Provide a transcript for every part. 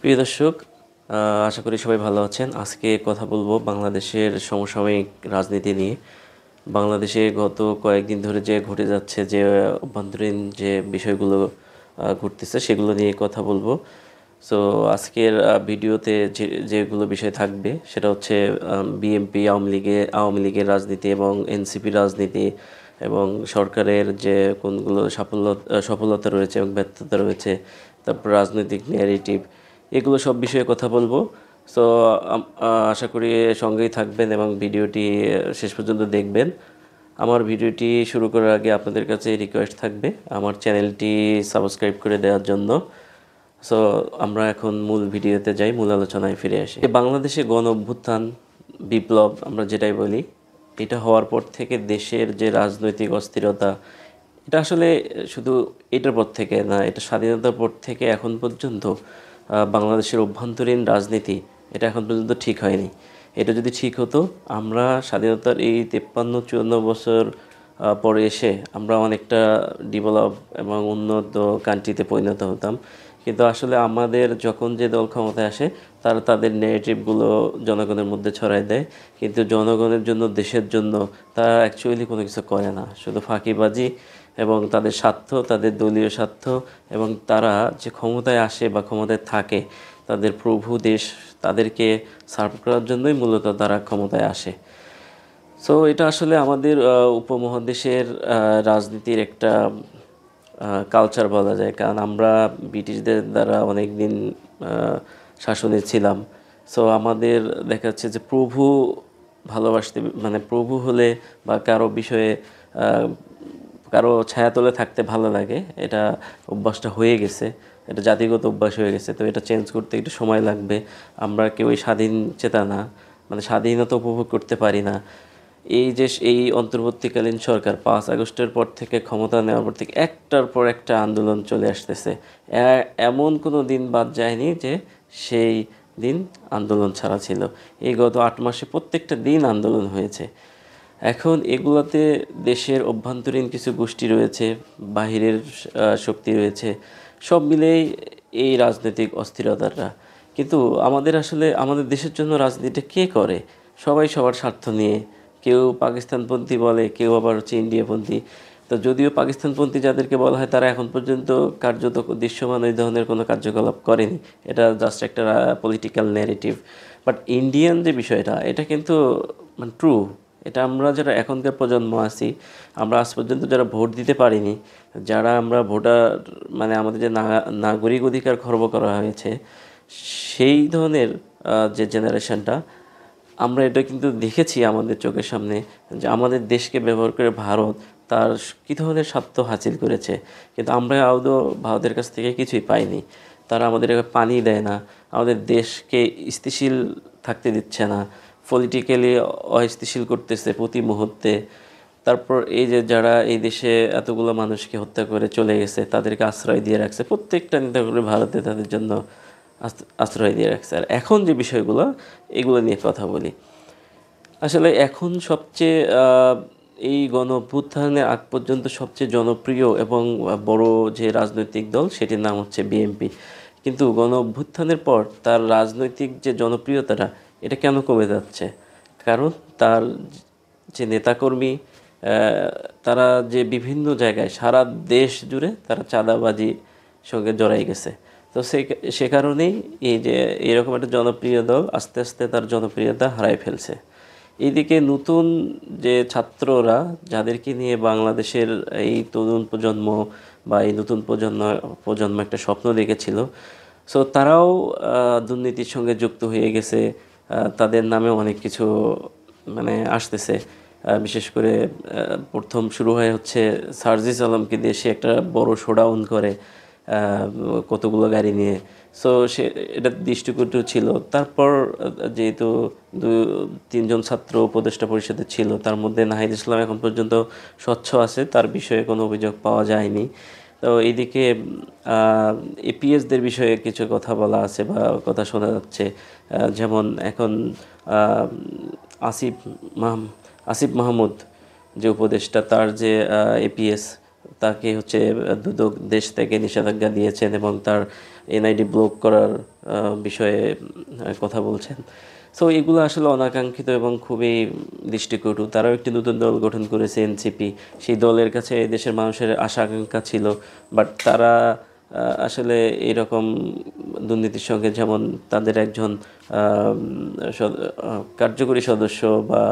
প্রিয় দর্শক, আশা করি সবাই ভালো আছেন। আজকে কথা বলবো বাংলাদেশের সমসাময়িক রাজনীতি নিয়ে। বাংলাদেশে গত কয়েকদিন ধরে যে ঘটে যাচ্ছে, যে অভ্যন্তরীণ যে বিষয়গুলো ঘটতেছে, সেগুলো নিয়ে কথা বলবো। সো আজকের ভিডিওতে যেগুলো বিষয় থাকবে সেটা হচ্ছে বিএনপি, আওয়ামী লীগের রাজনীতি এবং এনসিপির রাজনীতি, এবং সরকারের যে কোনগুলো সফলতা রয়েছে এবং ব্যর্থতা রয়েছে, তারপর রাজনৈতিক ন্যারেটিভ, এগুলো সব বিষয়ে কথা বলবো। সো আশা করি সঙ্গেই থাকবেন এবং ভিডিওটি শেষ পর্যন্ত দেখবেন। আমার ভিডিওটি শুরু করার আগে আপনাদের কাছে রিকোয়েস্ট থাকবে আমার চ্যানেলটি সাবস্ক্রাইব করে দেওয়ার জন্য। সো আমরা এখন মূল ভিডিওতে যাই, মূল আলোচনায় ফিরে আসি। বাংলাদেশে গণ অভ্যুত্থান, বিপ্লব আমরা যেটাই বলি, এটা হওয়ার পর থেকে দেশের যে রাজনৈতিক অস্থিরতা, এটা আসলে শুধু এটার পর থেকে না, এটা স্বাধীনতার পর থেকে এখন পর্যন্ত বাংলাদেশের অভ্যন্তরীণ রাজনীতি এটা এখন পর্যন্ত ঠিক হয়নি। এটা যদি ঠিক হতো, আমরা স্বাধীনতার এই 53-54 বছর পরে এসে আমরা অনেকটা ডেভেলপ এবং উন্নত কান্ট্রিতে পরিণত হতাম। কিন্তু আসলে আমাদের যখন যে দল ক্ষমতায় আসে, তারা তাদের নেগেটিভগুলো জনগণের মধ্যে ছড়ায় দেয়, কিন্তু জনগণের জন্য, দেশের জন্য তারা অ্যাকচুয়ালি কোনো কিছু করে না। শুধু ফাঁকিবাজি এবং তাদের স্বার্থ, তাদের দলীয় স্বার্থ, এবং তারা যে ক্ষমতায় আসে বা ক্ষমতায় থাকে, তাদের প্রভু দেশ, তাদেরকে সার্ভ করার জন্যই মূলত তারা ক্ষমতায় আসে। সো এটা আসলে আমাদের উপমহাদেশের রাজনীতির একটা কালচার বলা যায়, কারণ আমরা ব্রিটিশদের দ্বারা অনেক দিন শাসনে ছিলাম। সো আমাদের দেখা যাচ্ছে যে প্রভু ভালোবাসতে, মানে প্রভু হলে বা কারো বিষয়ে কারো ছায়াতলে থাকতে ভালো লাগে, এটা অভ্যাসটা হয়ে গেছে, এটা জাতিগত অভ্যাস হয়ে গেছে। তো এটা চেঞ্জ করতে একটু সময় লাগবে। আমরা কেউই স্বাধীন চেতা না, মানে স্বাধীনতা উপভোগ করতে পারি না। এই অন্তর্বর্তীকালীন সরকার 5 আগস্টের পর থেকে, ক্ষমতা নেওয়ার পর থেকে একটার পর একটা আন্দোলন চলে আসতেছে। এমন কোনো দিন বাদ যায়নি যে সেই দিন আন্দোলন ছাড়া ছিল। এই গত 8 মাসে প্রত্যেকটা দিন আন্দোলন হয়েছে। এখন এগুলোতে দেশের অভ্যন্তরীণ কিছু গোষ্ঠী রয়েছে, বাহিরের শক্তি রয়েছে, সব মিলেই এই রাজনৈতিক অস্থিরতাটা। কিন্তু আমাদের দেশের জন্য রাজনীতিটা কে করে? সবাই সবার স্বার্থ নিয়ে, কেউ পাকিস্তানপন্থী বলে, কেউ আবার হচ্ছে ইন্ডিয়াপন্থী। তো যদিও পাকিস্তানপন্থী যাদেরকে বলা হয়, তারা এখন পর্যন্ত কার্যত দৃশ্যমান ওই ধরনের কোনো কার্যকলাপ করেনি। এটা জাস্ট একটা পলিটিক্যাল ন্যারেটিভ। বাট ইন্ডিয়ান যে বিষয়টা, এটা কিন্তু মানে ট্রু। এটা আমরা যারা এখনকার প্রজন্ম আছি, আমরা আজ পর্যন্ত যারা ভোট দিতে পারিনি, যারা আমরা ভোটার, মানে আমাদের যে নাগরিক অধিকার খর্ব করা হয়েছে, সেই ধরনের যে জেনারেশনটা, আমরা এটা কিন্তু দেখেছি আমাদের চোখের সামনে, যে আমাদের দেশকে ব্যবহার করে ভারত তার কী ধরনের স্বার্থ হাসিল করেছে। কিন্তু আমরা আদৌ ভারতের কাছ থেকে কিছুই পাইনি। তারা আমাদের পানি দেয় না, আমাদের দেশকে স্থিতিশীল থাকতে দিচ্ছে না, পলিটিক্যালি অস্থিতিশীল করতেছে প্রতি মুহূর্তে। তারপর এই যে যারা এই দেশে এতগুলো মানুষকে হত্যা করে চলে গেছে, তাদেরকে আশ্রয় দিয়ে রাখছে, প্রত্যেকটা নেতা করে ভারতে তাদের জন্য আশ্রয় দিয়ে রাখছে। আর এখন যে বিষয়গুলো, এগুলো নিয়ে কথা বলি। আসলে এখন সবচেয়ে এই গণ অভ্যুত্থানের আগ পর্যন্ত সবচেয়ে জনপ্রিয় এবং বড় যে রাজনৈতিক দল, সেটির নাম হচ্ছে বিএনপি। কিন্তু গণ অভ্যুত্থানের পর তার রাজনৈতিক যে জনপ্রিয়তাটা, এটা কেন কমে যাচ্ছে? কারণ তার যে নেতাকর্মী, তারা যে বিভিন্ন জায়গায় সারা দেশ জুড়ে তারা চাঁদাবাজির সঙ্গে জড়াই গেছে। তো সে কারণেই এই যে এরকম একটা জনপ্রিয় দল আস্তে আস্তে তার জনপ্রিয়তা হারায় ফেলছে। এইদিকে নতুন যে ছাত্ররা, যাদেরকে নিয়ে বাংলাদেশের এই তরুণ প্রজন্ম বা এই নতুন প্রজন্ম একটা স্বপ্ন দেখেছিল, সো তারাও দুর্নীতির সঙ্গে যুক্ত হয়ে গেছে। তাদের নামে অনেক কিছু মানে আসতেছে। বিশেষ করে প্রথম শুরু হয় হচ্ছে সার্জিস আলমকে দিয়ে, সে একটা বড় শোডাউন করে কতগুলো গাড়ি নিয়ে। সো এটা দৃষ্টিকটু ছিল। তারপর যেহেতু 2-3 জন ছাত্র উপদেষ্টা পরিষদে ছিল, তার মধ্যে নাহিদ ইসলাম এখন পর্যন্ত স্বচ্ছ আছে, তার বিষয়ে কোনো অভিযোগ পাওয়া যায়নি। তো এইদিকে এপিএসদের বিষয়ে কিছু কথা বলা আছে বা কথা শোনা যাচ্ছে। যেমন এখন আহ, আসিফ মাহমুদ যে উপদেষ্টা, তার যে এপিএস, তাকে হচ্ছে দুদক দেশ থেকে নিষেধাজ্ঞা দিয়েছেন এবং তার এনআইডি ব্লক করার বিষয়ে কথা বলছেন। সো এগুলো আসলে অনাকাঙ্ক্ষিত এবং খুবই দৃষ্টিকটু। তারাও একটি নতুন দল গঠন করেছে, এনসিপি। সেই দলের কাছে দেশের মানুষের আশা আকাঙ্ক্ষা ছিল, বাট তারা আসলে এইরকম দুর্নীতির সঙ্গে, যেমন তাদের একজন কার্যকরী সদস্য বা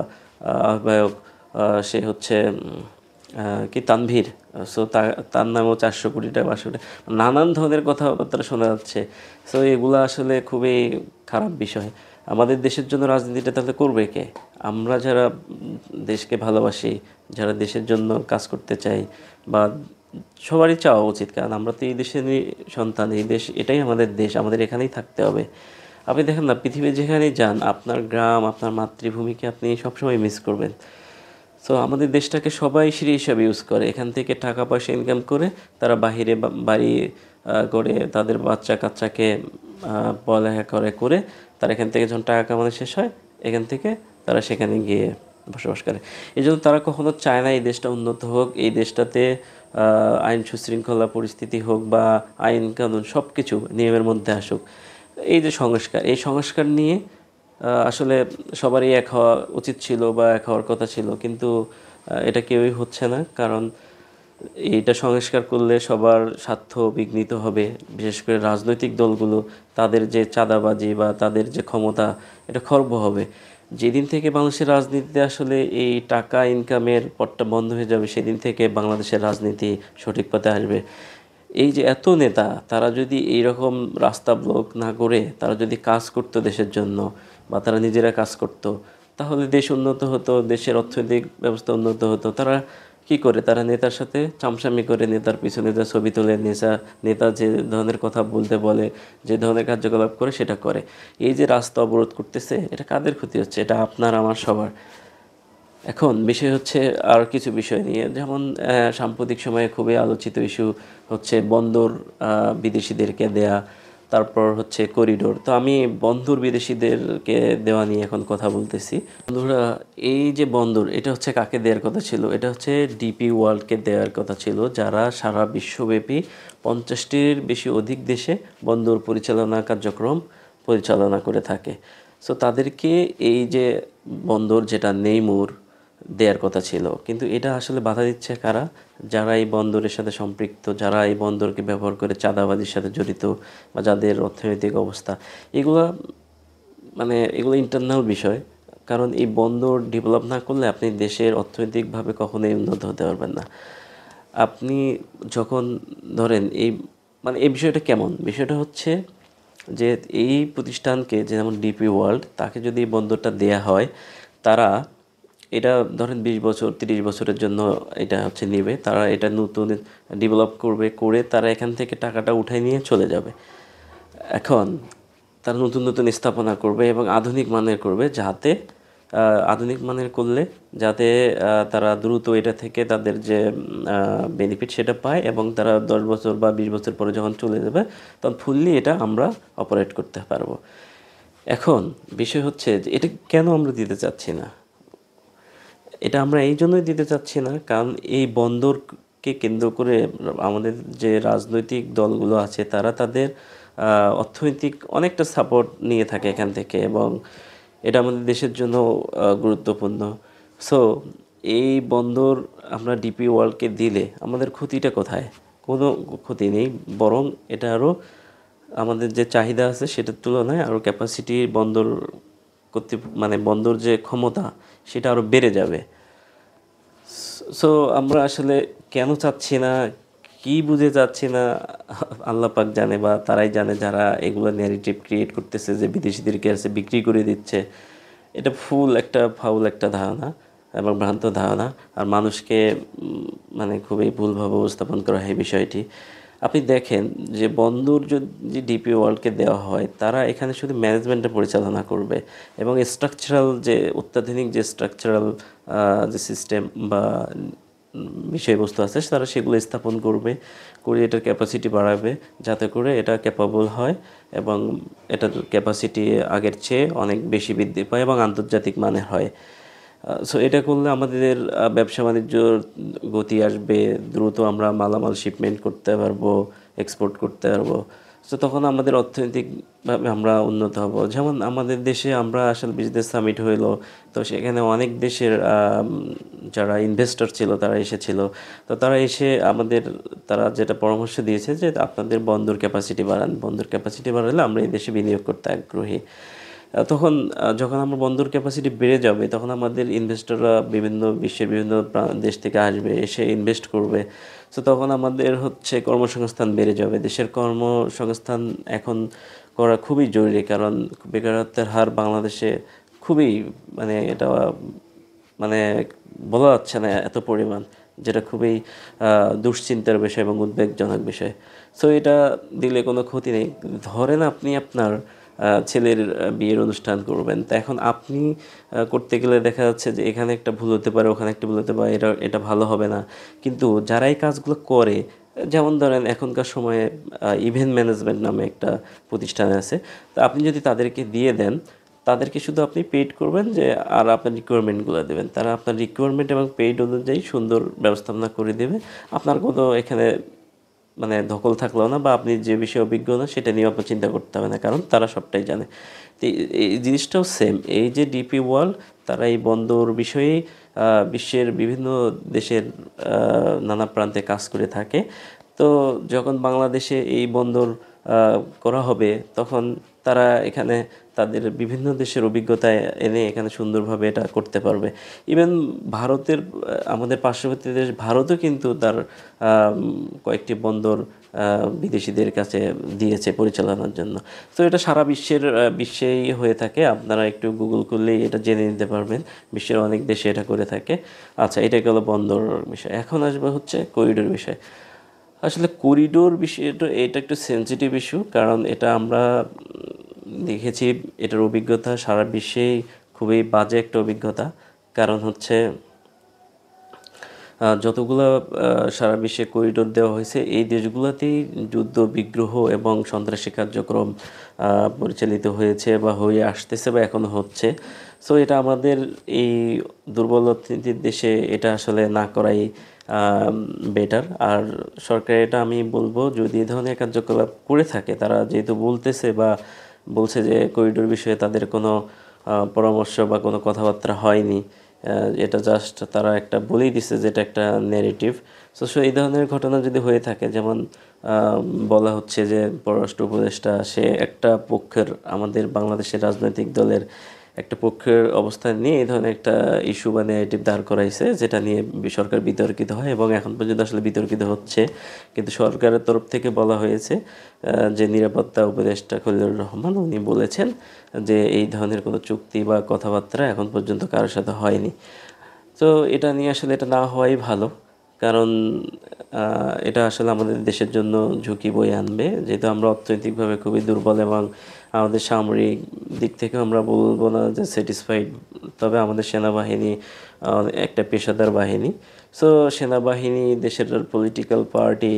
আহ্বায়ক, সে হচ্ছে কি তানভীর। সো তার নামেও 400 কোটি টাকা, 500 কোটি, নানান ধরনের কথাবার্তা শোনা যাচ্ছে। সো এগুলো আসলে খুবই খারাপ বিষয়। আমাদের দেশের জন্য রাজনীতিটা তাহলে করবে কে? আমরা যারা দেশকে ভালোবাসি, যারা দেশের জন্য কাজ করতে চাই, বা সবারই চাওয়া উচিত, কারণ আমরা তো এই দেশেরই সন্তান, এই দেশ এটাই আমাদের দেশ, আমাদের এখানেই থাকতে হবে। আপনি দেখেন না, পৃথিবীর যেখানেই যান, আপনার গ্রাম, আপনার মাতৃভূমিকে আপনি সবসময় মিস করবেন। সো আমাদের দেশটাকে সবাই সিঁড়ি হিসাবে ইউজ করে, এখান থেকে টাকা পয়সা ইনকাম করে তারা বাহিরে বাড়ি করে তাদের বাচ্চা কাচ্চাকে পড়ালেখা করে তারা এখান থেকে যখন টাকা কামানো শেষ হয়, এখান থেকে তারা সেখানে গিয়ে বসবাস করে। এই জন্য তারা কখনো চায় না এই দেশটা উন্নত হোক, এই দেশটাতে আইন সুশৃঙ্খলা পরিস্থিতি হোক বা আইন কানুন সব কিছু নিয়মের মধ্যে আসুক। এই যে সংস্কার, এই সংস্কার নিয়ে আসলে সবারই এক হওয়া উচিত ছিল বা এক হওয়ার কথা ছিল, কিন্তু এটা কেউই হচ্ছে না। কারণ এইটা সংস্কার করলে সবার স্বার্থ বিঘ্নিত হবে, বিশেষ করে রাজনৈতিক দলগুলো, তাদের যে চাঁদাবাজি বা তাদের যে ক্ষমতা, এটা খর্ব হবে। যেদিন থেকে বাংলাদেশের রাজনীতিতে আসলে এই টাকা ইনকামের পথটা বন্ধ হয়ে যাবে, সেদিন থেকে বাংলাদেশের রাজনীতি সঠিক পথে আসবে। এই যে এত নেতা, তারা যদি এইরকম রাস্তা ব্লক না করে তারা যদি কাজ করতো দেশের জন্য, বা তারা নিজেরা কাজ করত, তাহলে দেশ উন্নত হতো, দেশের অর্থনৈতিক ব্যবস্থা উন্নত হতো। তারা কি করে? তারা নেতার সাথে চামচামি করে, নেতার পিছনে যা ছবি তোলে, নেতা যে ধরনের কথা বলতে বলে, যে ধরনের কার্যকলাপ করে সেটা করে। এই যে রাস্তা অবরোধ করতেছে, এটা কাদের ক্ষতি হচ্ছে? এটা আপনার আমার সবার। এখন বিষয় হচ্ছে আর কিছু বিষয় নিয়ে, যেমন সাম্প্রতিক সময়ে খুবই আলোচিত ইস্যু হচ্ছে বন্দর বিদেশিদেরকে দেয়া, তারপর হচ্ছে করিডোর। তো আমি বন্দর বিদেশিদেরকে দেওয়া নিয়ে এখন কথা বলতেছি। বন্ধুরা, এই যে বন্দর, এটা হচ্ছে কাকে দেওয়ার কথা ছিল? এটা হচ্ছে ডিপি ওয়ার্ল্ডকে দেওয়ার কথা ছিল, যারা সারা বিশ্বব্যাপী 50টির বেশি অধিক দেশে বন্দর পরিচালনা কার্যক্রম পরিচালনা করে থাকে। সো তাদেরকে এই যে বন্দর, যেটা নেইমুর, দেওয়ার কথা ছিল, কিন্তু এটা আসলে বাধা দিচ্ছে কারা? যারা এই বন্দরের সাথে সম্পৃক্ত, যারা এই বন্দরকে ব্যবহার করে চাঁদাবাজির সাথে জড়িত, বা যাদের অর্থনৈতিক অবস্থা, এগুলো এগুলো ইন্টারনাল বিষয়। কারণ এই বন্দর ডেভেলপ না করলে আপনি দেশের অর্থনৈতিকভাবে কখনোই উন্নত হতে পারবেন না। আপনি যখন ধরেন এই বিষয়টা কেমন? বিষয়টা হচ্ছে যে এই প্রতিষ্ঠানকে, যেমন ডিপি ওয়ার্ল্ড, তাকে যদি এই বন্দরটা দেয়া হয়, তারা এটা ধরেন 20 বছর 30 বছরের জন্য এটা হচ্ছে নেবে। তারা এটা নতুন ডেভেলপ করে তারা এখান থেকে টাকাটা উঠাই নিয়ে চলে যাবে। এখন তারা নতুন নতুন স্থাপনা করবে এবং আধুনিক মানের করবে, যাতে আধুনিক মানের করলে যাতে তারা দ্রুত এটা থেকে তাদের যে বেনিফিট সেটা পায়, এবং তারা 10 বছর বা 20 বছর পরে যখন চলে যাবে, তখন ফুললি এটা আমরা অপারেট করতে পারবো। এখন বিষয় হচ্ছে যে এটা কেন আমরা দিতে চাচ্ছি না? এটা আমরা এই জন্যই দিতে চাচ্ছি না, কারণ এই বন্দরকে কেন্দ্র করে আমাদের যে রাজনৈতিক দলগুলো আছে, তারা তাদের অর্থনৈতিক অনেকটা সাপোর্ট নিয়ে থাকে এখান থেকে, এবং এটা আমাদের দেশের জন্য গুরুত্বপূর্ণ। সো এই বন্দর আমরা ডিপি ওয়ার্ল্ডকে দিলে আমাদের ক্ষতিটা কোথায়? কোনো ক্ষতি নেই, বরং এটা আরও আমাদের যে চাহিদা আছে সেটার তুলনায় আরও ক্যাপাসিটি, বন্দর বন্দর যে ক্ষমতা, সেটা আরও বেড়ে যাবে। সো আমরা আসলে কেন চাচ্ছি না, কি বুঝে যাচ্ছি না, আল্লাহ পাক জানে, বা তারাই জানে যারা এগুলো ন্যারেটিভ ক্রিয়েট করতেছে যে বিদেশিদেরকে আছে বিক্রি করে দিচ্ছে। এটা ফাউল একটা ধারণা এবং ভ্রান্ত ধারণা। আর মানুষকে খুবই ভুলভাবে উপস্থাপন করা হয় বিষয়টি। আপনি দেখেন যে বন্দর যদি ডিপি ওয়ার্ল্ডকে দেওয়া হয়, তারা এখানে শুধু ম্যানেজমেন্টটা পরিচালনা করবে, এবং অত্যাধুনিক যে স্ট্রাকচারাল যে সিস্টেম বা বিষয়বস্তু আছে, তারা সেগুলো স্থাপন করে এটার ক্যাপাসিটি বাড়াবে, যাতে করে এটা ক্যাপাবল হয়, এবং এটার ক্যাপাসিটি আগের চেয়ে অনেক বেশি বৃদ্ধি পায় এবং আন্তর্জাতিক মানের হয়। সো এটা করলে আমাদের ব্যবসা বাণিজ্যর গতি আসবে, দ্রুত আমরা মালামাল শিপমেন্ট করতে পারবো, এক্সপোর্ট করতে পারবো। সো তখন আমাদের অর্থনৈতিকভাবে আমরা উন্নত হব। যেমন আমাদের দেশে আমরা আসলে বিজনেস সামিট হইলো, তো সেখানে অনেক দেশের যারা ইনভেস্টর ছিল তারা এসেছিল। তো তারা এসে তারা যেটা পরামর্শ দিয়েছে যে আপনাদের বন্দর ক্যাপাসিটি বাড়ান, বন্দর ক্যাপাসিটি বাড়ালে আমরা এই দেশে বিনিয়োগ করতে আগ্রহী। তখন যখন আমার বন্দর ক্যাপাসিটি বেড়ে যাবে তখন আমাদের ইনভেস্টররা বিশ্বের বিভিন্ন দেশ থেকে আসবে, এসে ইনভেস্ট করবে। সো তখন আমাদের কর্মসংস্থান বেড়ে যাবে। দেশের কর্মসংস্থান এখন করা খুবই জরুরি, কারণ বেকারত্বের হার বাংলাদেশে খুবই, মানে এটা মানে বলা যাচ্ছে না এত পরিমাণ, যেটা খুবই দুশ্চিন্তার বিষয় এবং উদ্বেগজনক বিষয়। সো এটা দিলে কোনো ক্ষতি নেই। ধরেন আপনি আপনার ছেলের বিয়ের অনুষ্ঠান করবেন, তা এখন আপনি করতে গেলে দেখা যাচ্ছে যে এখানে একটা ভুল হতে পারে, ওখানে একটা ভুল হতে পারে, এটা ভালো হবে না। কিন্তু যারা এই কাজগুলো করে, যেমন ধরেন এখনকার সময়ে ইভেন্ট ম্যানেজমেন্ট নামে একটা প্রতিষ্ঠান আছে, তা আপনি যদি তাদেরকে দিয়ে দেন, তাদেরকে শুধু আপনি পেইড করবেন যে, আর আপনার রিকোয়ারমেন্টগুলো দেবেন, তারা আপনার রিকোয়ারমেন্ট এবং পেইড অনুযায়ী সুন্দর ব্যবস্থাপনা করে দেবে। আপনার কোনো এখানে মানে ধকল থাকলো না, বা আপনি যে বিষয়ে অভিজ্ঞ না সেটা নিয়ে আপনার চিন্তা করতে হবে না, কারণ তারা সবটাই জানে। তো এই জিনিসটাও সেম, এই যে ডিপি ওয়ার্ল্ড, তারা এই বন্দর বিষয়ে বিশ্বের বিভিন্ন দেশের নানা প্রান্তে কাজ করে থাকে। তো যখন বাংলাদেশে এই বন্দর করা হবে, তখন তারা এখানে তাদের বিভিন্ন দেশের অভিজ্ঞতা এনে এখানে সুন্দরভাবে এটা করতে পারবে। ইভেন আমাদের পার্শ্ববর্তী দেশ ভারতও কিন্তু তার কয়েকটি বন্দর বিদেশিদের কাছে দিয়েছে পরিচালনার জন্য। তো এটা সারা বিশ্বেই হয়ে থাকে, আপনারা একটু গুগল করলেই এটা জেনে নিতে পারবেন, বিশ্বের অনেক দেশে এটা করে থাকে। আচ্ছা, এটা গেল বন্দর বিষয়। এখন আসবে করিডোর বিষয়। আসলে করিডোর বিষয়টা এটা একটু সেনসিটিভ ইস্যু, কারণ এটা আমরা দেখেছি, এটার অভিজ্ঞতা সারা বিশ্বেই খুবই বাজে একটা অভিজ্ঞতা। কারণ যতগুলো সারা বিশ্বে করিডোর দেওয়া হয়েছে, এই দেশগুলোতেই যুদ্ধ বিগ্রহ এবং সন্ত্রাসী কার্যক্রম পরিচালিত হয়েছে বা হয়ে আসতেছে বা এখনো হচ্ছে। সো এটা আমাদের এই দুর্বল অর্থনীতির দেশে এটা আসলে না করাই বেটার। আর সরকার, এটা আমি বলবো, যদি এই ধরনের কার্যকলাপ করে থাকে, তারা যেহেতু বলছে যে করিডোর বিষয়ে তাদের কোনো পরামর্শ বা কোনো কথাবার্তা হয়নি, এটা জাস্ট তারা একটা বলেই দিছে যে এটা একটা ন্যারেটিভ। সো এই ধরনের ঘটনা যদি হয়ে থাকে, যেমন বলা হচ্ছে যে পররাষ্ট্র উপদেষ্টা সে একটা পক্ষের, আমাদের বাংলাদেশের রাজনৈতিক দলের একটা পক্ষের অবস্থান নিয়ে এই ধরনের একটা ইস্যু বা ন্যারেটিভ দাঁড় করাইছে, যেটা নিয়ে সরকার বিতর্কিত হয় এবং এখন পর্যন্ত আসলে বিতর্কিত হচ্ছে। কিন্তু সরকারের তরফ থেকে বলা হয়েছে যে নিরাপত্তা উপদেষ্টা খলিলুর রহমান উনি বলেছেন যে এই ধরনের কোনো চুক্তি বা কথাবার্তা এখন পর্যন্ত কারোর সাথে হয়নি। তো এটা নিয়ে আসলে এটা না হওয়াই ভালো, কারণ এটা আসলে আমাদের দেশের জন্য ঝুঁকি বয়ে আনবে, যেহেতু আমরা অর্থনৈতিকভাবে খুবই দুর্বল এবং আমাদের সামরিক দিক থেকে আমরা বলবো না যে স্যাটিসফাইড। তবে আমাদের সেনাবাহিনী একটা পেশাদার বাহিনী। সো সেনাবাহিনী, দেশের পলিটিক্যাল পার্টি,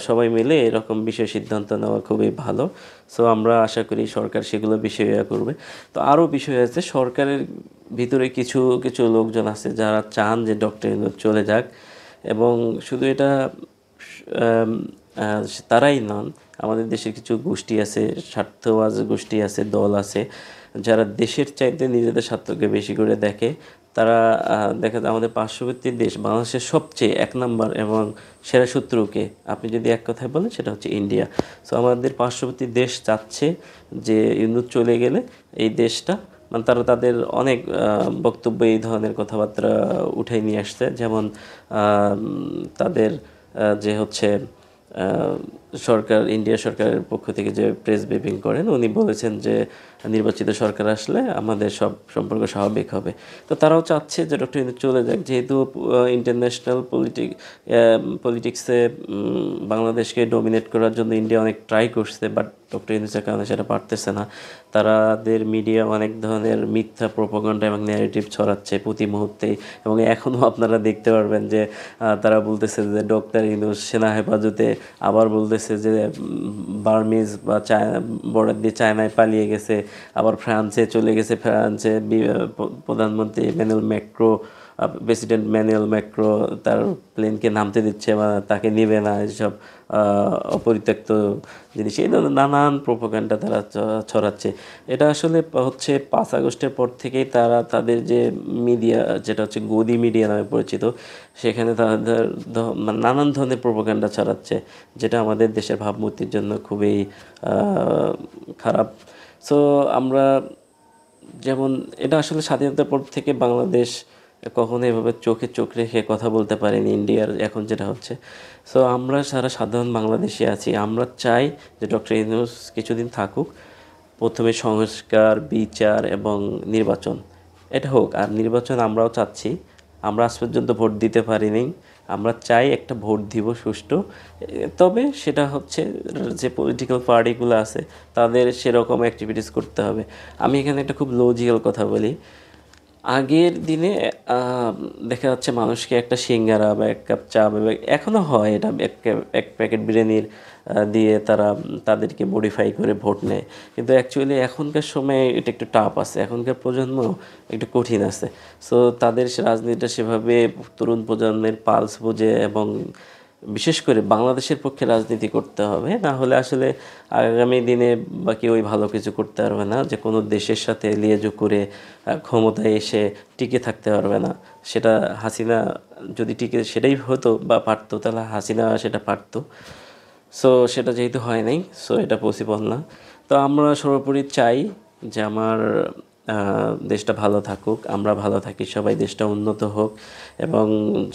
সবাই মিলে এরকম বিষয়ে সিদ্ধান্ত নেওয়া খুবই ভালো। সো আমরা আশা করি সরকার সেগুলো বিষয়ে করবে। তো আরও বিষয় আছে, সরকারের ভিতরে কিছু কিছু লোকজন আছে যারা চান যে ডক্টর ইউনূস চলে যাক, এবং শুধু এটা আম, তারাই নন, আমাদের দেশের কিছু গোষ্ঠী আছে, স্বার্থবাজ গোষ্ঠী আছে, দল আছে, যারা দেশের চাইতে নিজেদের স্বার্থকে বেশি করে দেখে। তারা দেখা যায় আমাদের পার্শ্ববর্তী দেশ বাংলাদেশের সবচেয়ে 1 নম্বর এবং সেরা শত্রুকে আপনি যদি এক কথায় বলেন, সেটা হচ্ছে ইন্ডিয়া। সো আমাদের পার্শ্ববর্তী দেশ চাচ্ছে যে ইউনূস চলে গেলে এই দেশটা, মানে তারা তাদের অনেক বক্তব্য এই ধরনের কথাবার্তা উঠাই নিয়ে আসছে। যেমন তাদের যে ইন্ডিয়া সরকারের পক্ষ থেকে যে প্রেস ব্রিফিং করেন, উনি বলেছেন যে নির্বাচিত সরকার আসলে আমাদের সব সম্পর্ক স্বাভাবিক হবে। তো তারাও চাচ্ছে যে ডক্টর ইউনূস চলে যাক, যেহেতু ইন্টারন্যাশনাল পলিটিক্সে বাংলাদেশকে ডমিনেট করার জন্য ইন্ডিয়া অনেক ট্রাই করছে, বাট ডক্টর ইউনূসের কারণে সেটা পারতেছে না। তাদের মিডিয়া অনেক ধরনের মিথ্যা প্রোপাগান্ডা এবং ন্যারেটিভ ছড়াচ্ছে প্রতি মুহূর্তেই, এবং এখনও আপনারা দেখতে পারবেন যে তারা বলতেছে যে ডক্টর ইউনূস সেনা হেফাজতে, আবার বলতেছে গেছে যে বার্মিজ বা চায়না বর্ডার দিয়ে চায়নায় পালিয়ে গেছে, আবার ফ্রান্সে চলে গেছে। ফ্রান্সে প্রধানমন্ত্রী প্রেসিডেন্ট ম্যানুয়েল ম্যাক্রো তার প্লেনকে নামতে দিচ্ছে বা তাকে নেবে না, এসব অপরিত্যক্ত জিনিস, এই ধরনের নানান প্রোপাগান্ডা তারা ছড়াচ্ছে। এটা আসলে হচ্ছে 5 আগস্টের পর থেকেই তারা তাদের যে মিডিয়া, যেটা হচ্ছে গদি মিডিয়া নামে পরিচিত, সেখানে তাদের মানে নানান ধরনের প্রোপাগান্ডা ছড়াচ্ছে, যেটা আমাদের দেশের ভাবমূর্তির জন্য খুবই খারাপ। সো আমরা যেমন, এটা আসলে স্বাধীনতার পর থেকে বাংলাদেশ কখনো এভাবে চোখে চোখ রেখে কথা বলতে পারেনি ইন্ডিয়ার এখন যেটা হচ্ছে। সো আমরা যারা সাধারণ বাংলাদেশি আছি, আমরা চাই যে ডক্টর ইউনূস কিছুদিন থাকুক, প্রথমে সংস্কার, বিচার এবং নির্বাচন এটা হোক। আর নির্বাচন আমরাও চাচ্ছি, আমরা আজ পর্যন্ত ভোট দিতে পারিনি, আমরা চাই একটা ভোট দিব সুষ্ঠু। তবে সেটা হচ্ছে যে পলিটিক্যাল পার্টিগুলো আছে তাদের সেরকম অ্যাক্টিভিটিস করতে হবে। আমি এখানে একটা খুব লজিক্যাল কথা বলি। আগের দিনে দেখা যাচ্ছে মানুষকে একটা সিঙ্গারা বা এক কাপ চা বা এখনও হয় এটা, এক প্যাকেট বিরিয়ানির দিয়ে তারা তাদেরকে মডিফাই করে ভোট নেয়। কিন্তু অ্যাকচুয়ালি এখনকার সময়ে এটা একটু টাফ আছে, এখনকার প্রজন্ম একটু কঠিন আছে। সো তাদের রাজনীতিটা সেভাবে তরুণ প্রজন্মের পালস বোঝে এবং বিশেষ করে বাংলাদেশের পক্ষে রাজনীতি করতে হবে, না হলে আসলে আগামী দিনে বাকি ওই ভালো কিছু করতে পারবে না। যে কোনো দেশের সাথে লিয়াজো করে ক্ষমতায় এসে টিকে থাকতে পারবে না। সেটা হাসিনা যদি টিকে সেটাই হতো বা পারতো, তাহলে হাসিনা সেটা পারতো। সো সেটা যেহেতু হয় নাই, সো এটা পসিবল না। তো আমরা সর্বোপরি চাই যে আমার দেশটা ভালো থাকুক, আমরা ভালো থাকি, সবাই দেশটা উন্নত হোক এবং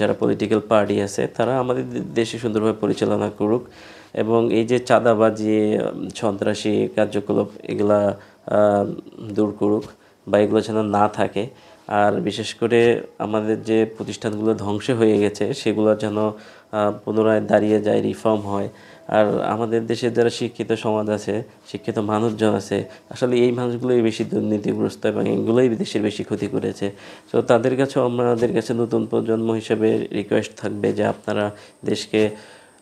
যারা পলিটিক্যাল পার্টি আছে তারা আমাদের দেশে সুন্দরভাবে পরিচালনা করুক এবং এই যে চাঁদাবাজি, সন্ত্রাসী কার্যকলাপ এগুলা দূর করুক বা এগুলো যেন না থাকে। আর বিশেষ করে আমাদের যে প্রতিষ্ঠানগুলো ধ্বংস হয়ে গেছে সেগুলো যেন পুনরায় দাঁড়িয়ে যায়, রিফর্ম হয়। আর আমাদের দেশে যারা শিক্ষিত সমাজ আছে, শিক্ষিত মানুষজন আছে, আসলে এই মানুষগুলোই বেশি দুর্নীতিগ্রস্ত এবং এগুলোই দেশের বেশি ক্ষতি করেছে। তো তাদের কাছেও আমাদের কাছে নতুন প্রজন্ম হিসেবে রিকোয়েস্ট থাকবে যে আপনারা দেশকে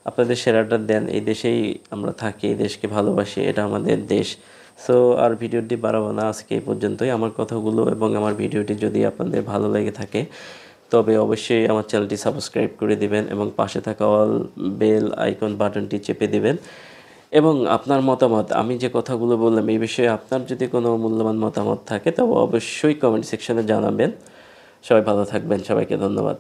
আপনাদের সেরাটা দেন। এই দেশেই আমরা থাকি, এই দেশকে ভালোবাসি, এটা আমাদের দেশ। সো আর ভিডিওটি বাড়াবো না, আজকে এই পর্যন্তই। আমার কথাগুলো এবং আমার ভিডিওটি যদি আপনাদের ভালো লেগে থাকে তবে অবশ্যই আমার চ্যানেলটি সাবস্ক্রাইব করে দিবেন এবং পাশে থাকা অল বেল আইকন বাটনটি চেপে দিবেন। এবং আপনার মতামত, আমি যে কথাগুলো বললাম এই বিষয়ে আপনার যদি কোনো মূল্যবান মতামত থাকে তবে অবশ্যই কমেন্ট সেকশনে জানাবেন। সবাই ভালো থাকবেন, সবাইকে ধন্যবাদ।